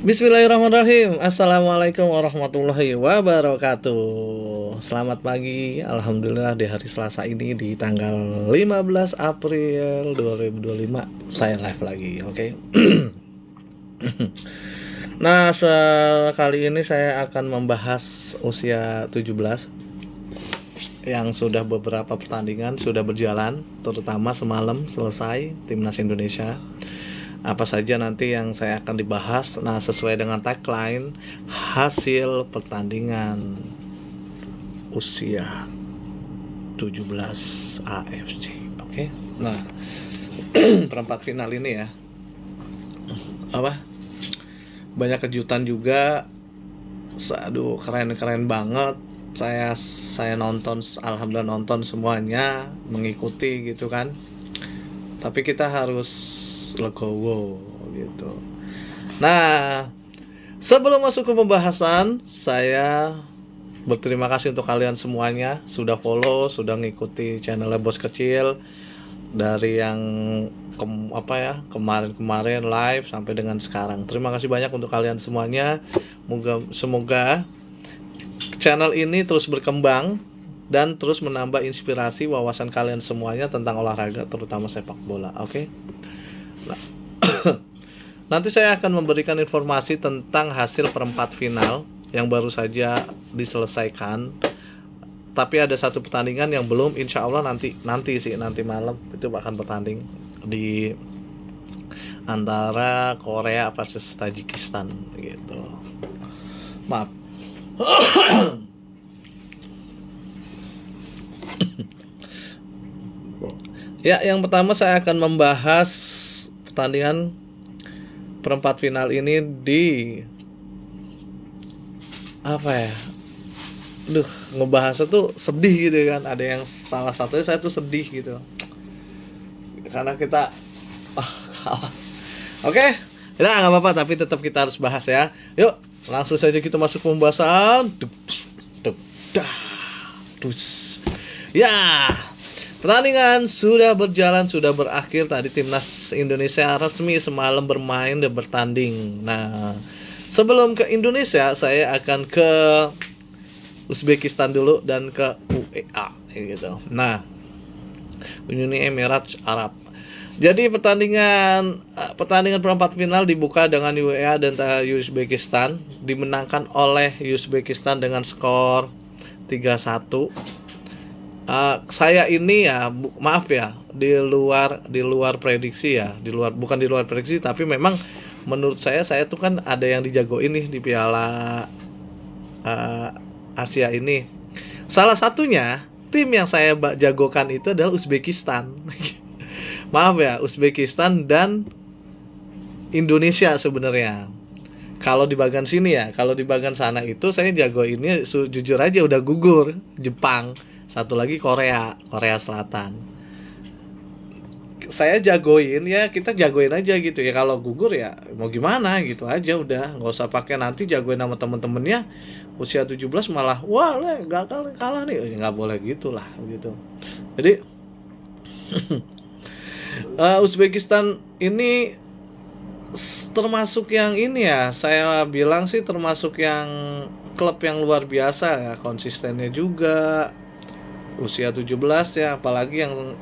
Bismillahirrahmanirrahim. Assalamualaikum warahmatullahi wabarakatuh. Selamat pagi. Alhamdulillah di hari Selasa ini di tanggal 15 April 2025 saya live lagi, oke. Nah, kali ini saya akan membahas usia 17 yang sudah beberapa pertandingan sudah berjalan, terutama semalam selesai Timnas Indonesia. Apa saja nanti yang saya akan dibahas. Nah, sesuai dengan tagline, hasil pertandingan usia 17 AFC. Oke. Nah, perempat final ini ya. Banyak kejutan juga. Aduh, keren banget. Saya nonton, alhamdulillah nonton semuanya, mengikuti gitu kan. Tapi kita harus legowo gitu. Nah, sebelum masuk ke pembahasan, saya berterima kasih untuk kalian semuanya sudah follow, sudah ngikuti channelnya Bos Kecil dari yang kemarin live sampai dengan sekarang. Terima kasih banyak untuk kalian semuanya. Semoga channel ini terus berkembang dan terus menambah inspirasi wawasan kalian semuanya tentang olahraga, terutama sepak bola. Oke. Nah, nanti saya akan memberikan informasi tentang hasil perempat final yang baru saja diselesaikan. Tapi ada satu pertandingan yang belum, insya Allah nanti malam itu akan bertanding di antara Korea versus Tajikistan gitu. Maaf. Ya, yang pertama saya akan membahas pertandingan perempat final ini di ngebahasnya tuh sedih gitu kan. Ada yang salah satunya saya tuh sedih gitu karena kita kalah. Oke, ya nggak apa-apa, tapi tetap kita harus bahas ya. Yuk, langsung saja kita masuk pembahasan. Ya, pertandingan sudah berjalan, sudah berakhir. Tadi Timnas Indonesia resmi semalam bermain dan bertanding. Nah, sebelum ke Indonesia, saya akan ke Uzbekistan dulu dan ke UEA gitu. Nah, Uni Emirat Arab. Jadi pertandingan perempat final dibuka dengan UEA dan Uzbekistan, dimenangkan oleh Uzbekistan dengan skor 3-1. Saya ini ya, maaf ya, di luar prediksi ya, bukan di luar prediksi, tapi memang menurut saya tuh kan ada yang dijagoin nih di Piala Asia ini. Salah satunya tim yang saya jagokan itu adalah Uzbekistan. Maaf ya, Uzbekistan dan Indonesia sebenarnya. Kalau di bagian sini ya, kalau di bagian sana itu saya jagoinnya jujur aja udah gugur Jepang. Satu lagi Korea Selatan. Saya jagoin ya, kita jagoin aja gitu ya. Kalau gugur ya mau gimana gitu aja udah. Nggak usah pakai nanti jagoin sama temen-temennya usia 17 malah wah gak kalah nih. Nggak boleh gitulah gitu. Jadi Uzbekistan ini termasuk yang ini ya, saya bilang sih termasuk yang klub yang luar biasa ya, konsistennya juga. Usia 17 ya, apalagi yang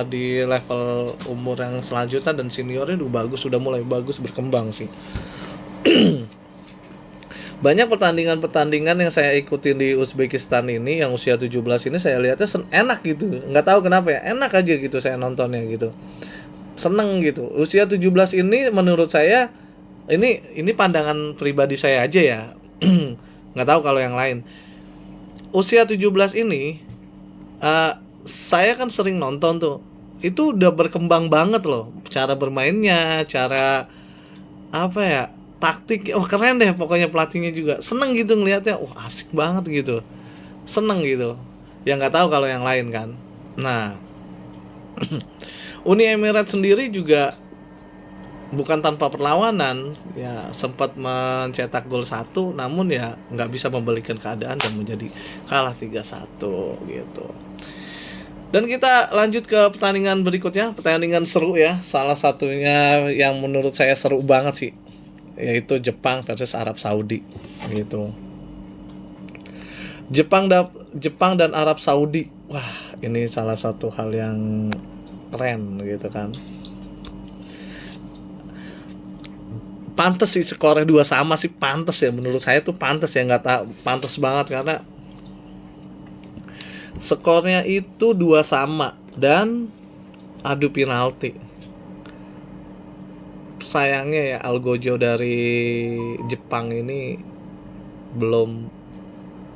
di level umur yang selanjutnya dan seniornya sudah mulai bagus berkembang sih. Banyak pertandingan yang saya ikuti di Uzbekistan ini yang usia 17 ini saya lihatnya enak gitu. Nggak tahu kenapa ya, enak aja gitu saya nontonnya gitu. Seneng gitu. Usia 17 ini menurut saya ini pandangan pribadi saya aja ya. Nggak tahu kalau yang lain. Usia 17 ini saya kan sering nonton tuh. Itu udah berkembang banget loh. Cara bermainnya, cara taktik, keren deh pokoknya, pelatihnya juga seneng gitu ngelihatnya, asik banget gitu, seneng gitu. Ya nggak tahu kalau yang lain kan. Nah, Uni Emirat sendiri juga bukan tanpa perlawanan ya, sempat mencetak gol 1, namun ya nggak bisa membalikan keadaan dan menjadi kalah 3-1 gitu. Dan kita lanjut ke pertandingan berikutnya, pertandingan seru ya. Salah satunya yang menurut saya seru banget sih, yaitu Jepang versus Arab Saudi gitu. Jepang dan Arab Saudi. Wah, ini salah satu hal yang keren gitu kan. Pantes sih skornya 2-2 sih, pantes ya menurut saya tuh, pantes ya, nggak tahu, pantes banget karena skornya itu 2-2 dan adu penalti. Sayangnya ya Algojo dari Jepang ini belum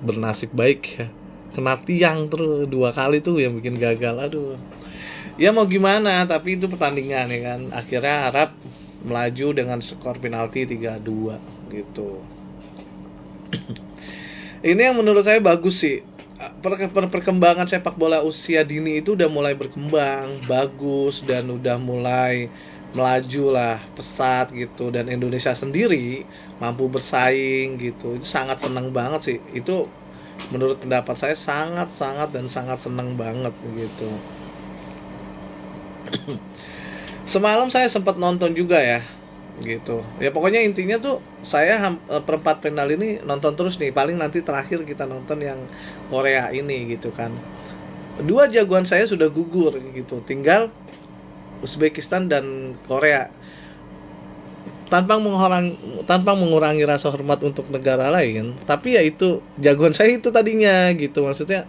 bernasib baik ya. Kena tiang terus 2 kali tuh yang bikin gagal. Aduh. Ya mau gimana, tapi itu pertandingan ya kan. Akhirnya Arab melaju dengan skor penalti 3-2 gitu. Ini yang menurut saya bagus sih. Perkembangan sepak bola usia dini itu udah mulai berkembang, bagus, dan udah mulai melaju lah, pesat gitu. Dan Indonesia sendiri mampu bersaing gitu. Itu sangat senang banget sih. Itu menurut pendapat saya sangat senang banget gitu. Semalam saya sempat nonton juga ya gitu. Ya pokoknya intinya tuh saya perempat final ini nonton terus nih. Paling nanti terakhir kita nonton yang Korea ini gitu kan. 2 jagoan saya sudah gugur gitu. Tinggal Uzbekistan dan Korea. Tanpa mengurangi rasa hormat untuk negara lain, tapi ya itu jagoan saya itu tadinya gitu. Maksudnya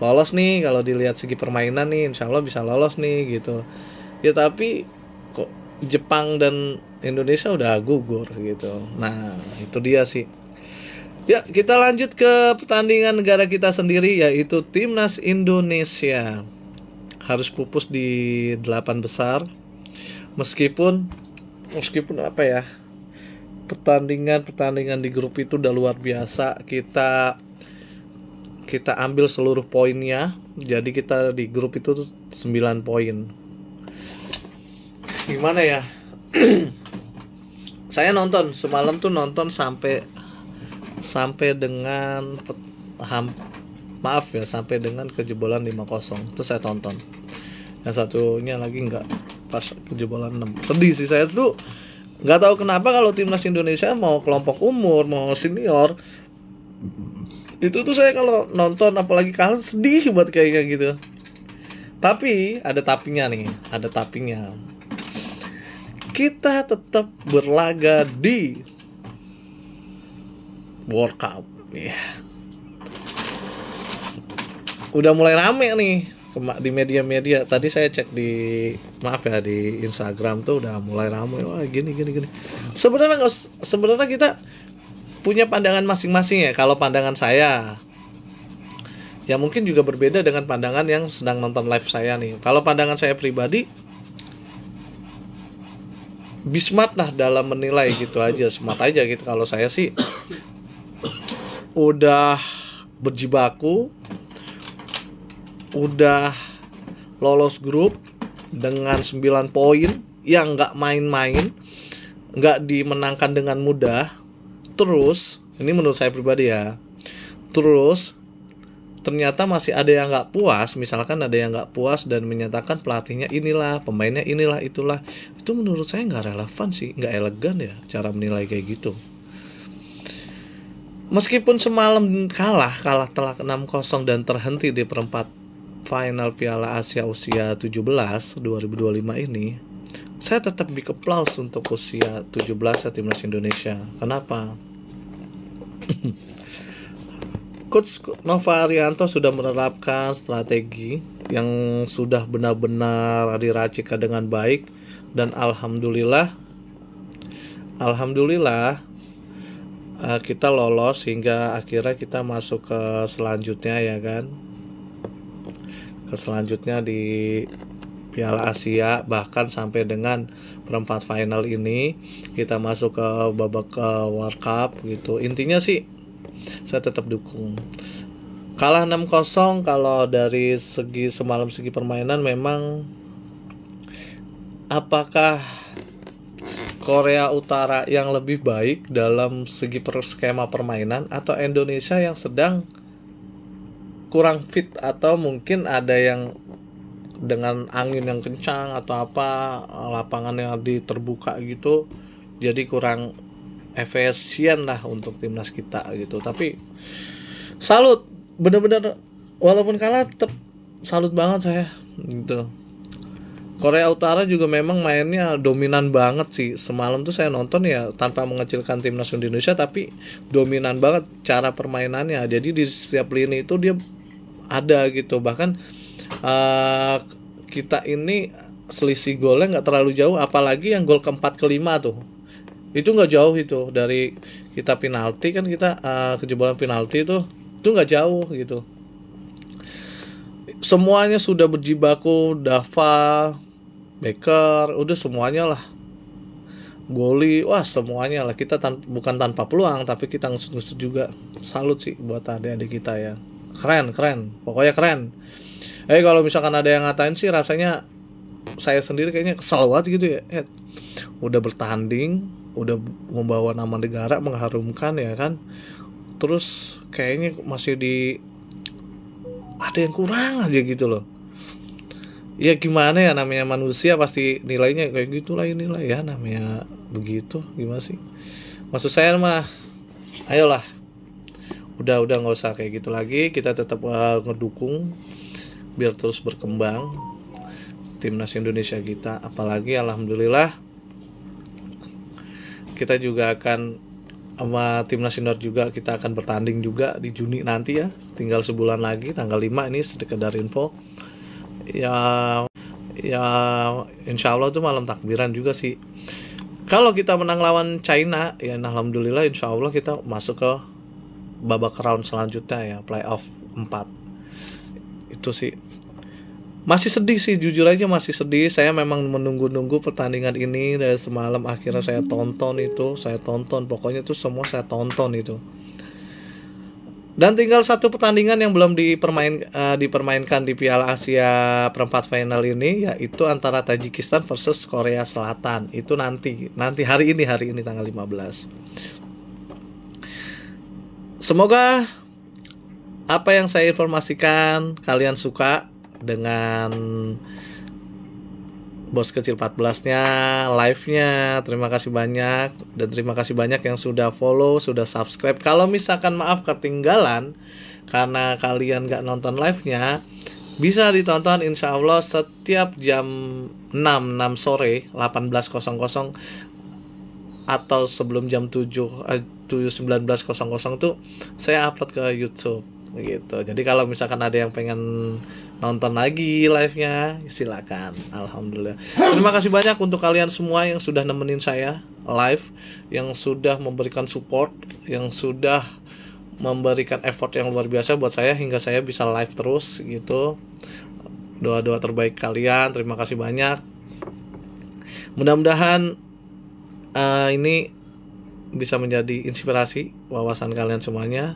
lolos nih, kalau dilihat segi permainan nih insya Allah bisa lolos nih gitu. Ya tapi kok Jepang dan Indonesia udah gugur gitu. Nah itu dia sih. Ya kita lanjut ke pertandingan negara kita sendiri, yaitu Timnas Indonesia. Harus pupus di 8 besar. Meskipun apa ya, pertandingan di grup itu udah luar biasa. Kita ambil seluruh poinnya. Jadi kita di grup itu 9 poin. Gimana ya? Saya nonton semalam tuh, nonton sampai dengan sampai dengan kejebolan 5-0. Terus saya tonton. Yang satunya lagi enggak, pas kejebolan 6. Sedih sih saya tuh. Enggak tahu kenapa kalau timnas Indonesia mau kelompok umur, mau senior, itu tuh saya kalau nonton apalagi kalah sedih buat kayak gitu. Tapi ada tapinya nih, kita tetap berlaga di World Cup. Udah mulai rame nih di media-media. Tadi saya cek di Instagram tuh udah mulai rame. Wah gini. Sebenarnya kita punya pandangan masing-masing ya. Kalau pandangan saya, ya mungkin juga berbeda dengan pandangan yang sedang nonton live saya nih. Kalau pandangan saya pribadi, bismart lah dalam menilai gitu aja, smart aja gitu. Kalau saya sih udah berjibaku, udah lolos grup dengan 9 poin yang gak main-main, gak dimenangkan dengan mudah. Terus, ini menurut saya pribadi ya, terus ternyata masih ada yang gak puas. Misalkan ada yang gak puas dan menyatakan pelatihnya inilah, pemainnya inilah, itulah. Itu menurut saya gak relevan sih, gak elegan ya cara menilai kayak gitu. Meskipun semalam kalah telak 6-0 dan terhenti di perempat final Piala Asia usia 17 2025 ini, saya tetap big applause untuk usia 17 ya timnas Indonesia. Kenapa? Coach Nova Arianto sudah menerapkan strategi yang sudah benar-benar diracik dengan baik, dan alhamdulillah kita lolos hingga akhirnya kita masuk ke selanjutnya ya kan. Ke selanjutnya di Piala Asia, bahkan sampai dengan perempat final ini kita masuk ke babak World Cup gitu. Intinya sih saya tetap dukung. Kalah 6-0, kalau dari segi permainan memang, apakah Korea Utara yang lebih baik dalam segi skema permainan atau Indonesia yang sedang kurang fit, atau mungkin ada yang dengan angin yang kencang atau apa, lapangannya terbuka gitu, jadi kurang efisien lah untuk timnas kita gitu. Tapi salut, bener-bener walaupun kalah tetap salut banget saya gitu. Korea Utara juga memang mainnya dominan banget sih. Semalam tuh saya nonton ya, tanpa mengecilkan timnas Indonesia, tapi dominan banget cara permainannya. Jadi di setiap lini itu dia ada gitu. Bahkan kita ini selisih golnya nggak terlalu jauh, apalagi yang gol keempat kelima tuh, itu nggak jauh itu dari kita penalti kan, kita kejebolan penalti itu nggak jauh gitu. Semuanya sudah berjibaku, Dava, Becker, udah semuanya lah, Goli, wah semuanya lah. Kita bukan tanpa peluang, tapi kita ngusut-ngusut juga. Salut sih buat adik-adik kita ya, keren, pokoknya keren. Kalau misalkan ada yang ngatain sih, rasanya saya sendiri kayaknya kesal banget gitu ya. Udah bertanding, udah membawa nama negara, mengharumkan ya kan, terus kayaknya masih ada yang kurang aja gitu loh. Ya gimana ya, namanya manusia pasti nilainya kayak gitulah, nilai ya namanya begitu. Gimana sih, maksud saya mah, ayolah, udah nggak usah kayak gitu lagi. Kita tetap ngedukung biar terus berkembang timnas Indonesia kita. Apalagi alhamdulillah kita juga akan sama timnas senior juga, kita akan bertanding juga di Juni nanti ya. Tinggal sebulan lagi, tanggal 5 ini, sekedar info. Ya insya Allah tuh malam takbiran juga sih. Kalau kita menang lawan China ya alhamdulillah, insya Allah kita masuk ke babak round selanjutnya ya, playoff 4. Itu sih masih sedih sih, jujur aja masih sedih. Saya memang menunggu-nunggu pertandingan ini dari semalam. Akhirnya saya tonton, pokoknya tuh semua saya tonton itu. Dan tinggal satu pertandingan yang belum dipermainkan di Piala Asia perempat final ini, yaitu antara Tajikistan versus Korea Selatan. Itu nanti hari ini tanggal 15. Semoga apa yang saya informasikan kalian suka dengan Bos Kecil 14-nya, live-nya. Terima kasih banyak, dan terima kasih banyak yang sudah follow, sudah subscribe. Kalau misalkan maaf ketinggalan karena kalian gak nonton live-nya, bisa ditonton insya Allah setiap jam 6 sore 18.00 atau sebelum jam 19.00 tuh saya upload ke YouTube gitu. Jadi kalau misalkan ada yang pengen nonton lagi live-nya, silakan. Alhamdulillah. Terima kasih banyak untuk kalian semua yang sudah nemenin saya live, yang sudah memberikan support, yang sudah memberikan effort yang luar biasa buat saya hingga saya bisa live terus gitu. Doa-doa terbaik kalian, terima kasih banyak. Mudah-mudahan ini bisa menjadi inspirasi wawasan kalian semuanya,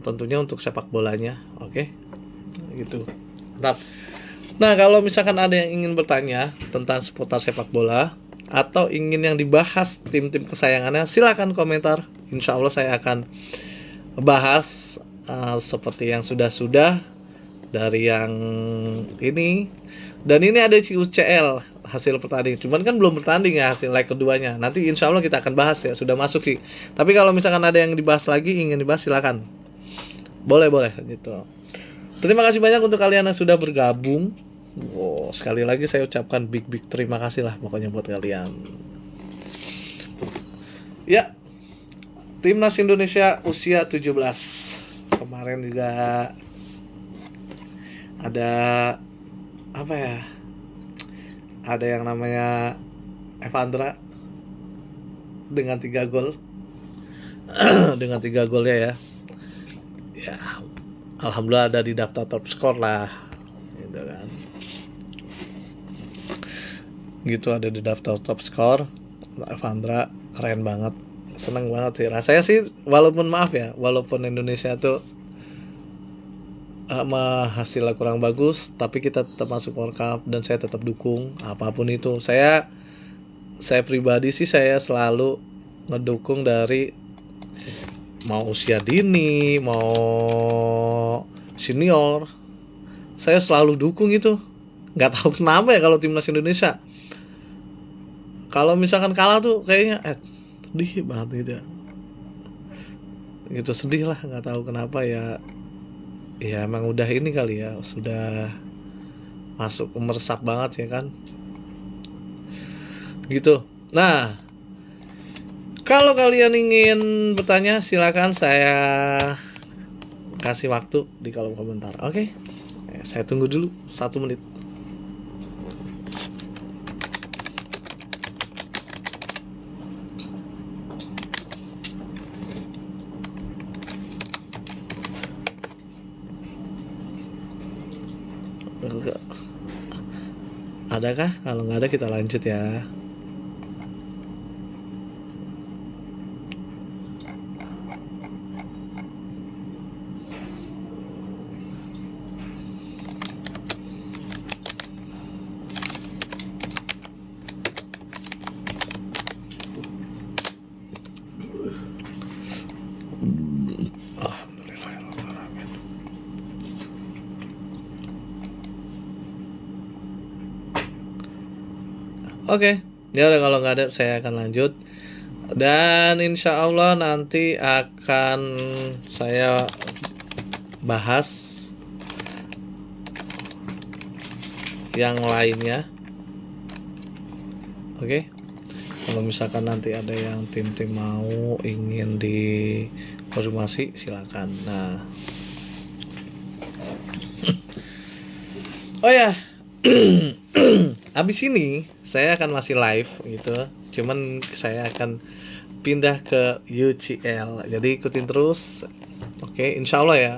tentunya untuk sepak bolanya. Oke? Gitu. Mantap. Nah, kalau misalkan ada yang ingin bertanya tentang seputar sepak bola atau ingin yang dibahas tim-tim kesayangannya, silakan komentar. Insya Allah saya akan bahas seperti yang sudah dari yang ini. Dan ini ada UCL hasil pertandingan, cuman kan belum bertanding ya hasil leg keduanya. Nanti insya Allah kita akan bahas ya, sudah masuk sih. Tapi kalau misalkan ada yang dibahas lagi, ingin dibahas, silakan. Boleh gitu. Terima kasih banyak untuk kalian yang sudah bergabung. Sekali lagi saya ucapkan big terima kasih lah pokoknya buat kalian. Ya, Timnas Indonesia usia 17. Kemarin juga ada apa ya? Ada yang namanya Evandra dengan 3 gol. Dengan 3 golnya ya. Ya, alhamdulillah ada di daftar top skor lah. Gitu kan. Gitu, ada di daftar top skor. Evandra keren banget. Seneng banget sih. Rasanya sih walaupun Indonesia tuh hasilnya kurang bagus, tapi kita tetap masuk World Cup dan saya tetap dukung apapun itu. Saya pribadi sih saya selalu ngedukung dari mau usia dini, mau senior, saya selalu dukung itu. Nggak tahu kenapa ya kalau timnas Indonesia. Kalau misalkan kalah tuh kayaknya sedih banget gitu ya. Gitu sedih lah, nggak tahu kenapa ya. Ya emang udah ini kali ya, sudah masuk meresap banget ya kan. Gitu. Nah, kalau kalian ingin bertanya silakan, saya kasih waktu di kolom komentar. Oke. Saya tunggu dulu 1 menit. Adakah? Kalau nggak ada kita lanjut ya. Oke, ya udah kalau nggak ada saya akan lanjut. Dan insya Allah nanti akan saya bahas yang lainnya. Oke, kalau misalkan nanti ada yang tim-tim mau ingin dikonfirmasi silakan. Nah, oh ya, abis ini saya akan masih live gitu. Cuman saya akan pindah ke UCL. Jadi ikutin terus. Oke, insya Allah ya.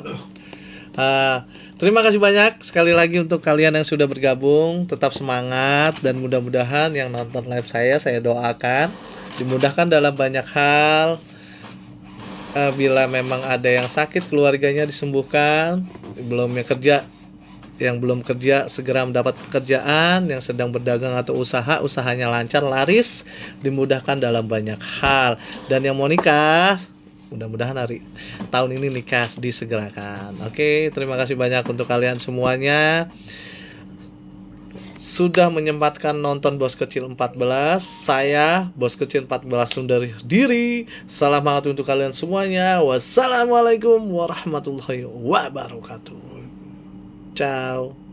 Terima kasih banyak sekali lagi untuk kalian yang sudah bergabung. Tetap semangat dan mudah-mudahan yang nonton live saya doakan dimudahkan dalam banyak hal. Bila memang ada yang sakit keluarganya disembuhkan, yang belum kerja segera mendapat pekerjaan, yang sedang berdagang atau usahanya lancar laris, dimudahkan dalam banyak hal, dan yang mau nikah mudah-mudahan tahun ini nikah disegerakan. Oke, terima kasih banyak untuk kalian semuanya sudah menyempatkan nonton Bos Kecil 14. Saya Bos Kecil 14 undur diri. Salam hangat untuk kalian semuanya. Wassalamualaikum warahmatullahi wabarakatuh. Ciao.